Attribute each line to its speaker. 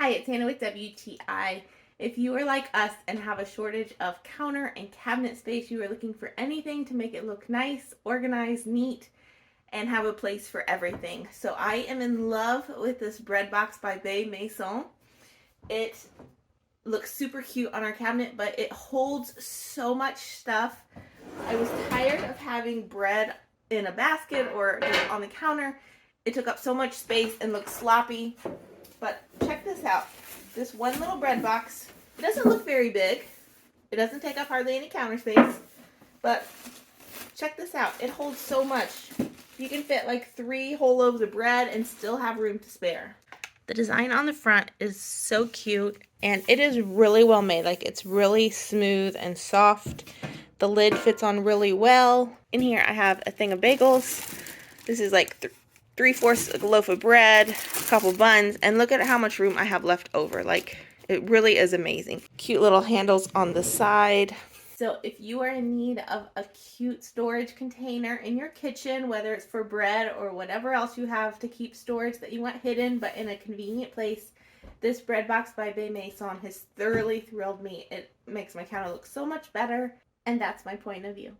Speaker 1: Hi, it's Hannah with WTI. If you are like us and have a shortage of counter and cabinet space, you are looking for anything to make it look nice, organized, neat, and have a place for everything. So I am in love with this breadbox by Maison. It looks super cute on our cabinet, but it holds so much stuff. I was tired of having bread in a basket or on the counter. It took up so much space and looked sloppy. But check this out. This one little bread box. It doesn't look very big. It doesn't take up hardly any counter space. But check this out. It holds so much. You can fit like 3 whole loaves of bread and still have room to spare. The design on the front is so cute, and it is really well made. Like, it's really smooth and soft. The lid fits on really well. In here I have a thing of bagels. This is like 3/4 loaf of bread, a couple buns, and look at how much room I have left over. Like, it really is amazing. Cute little handles on the side. So if you are in need of a cute storage container in your kitchen, whether it's for bread or whatever else you have to keep storage that you want hidden but in a convenient place, this bread box by Maison has thoroughly thrilled me. It makes my counter look so much better, and that's my point of view.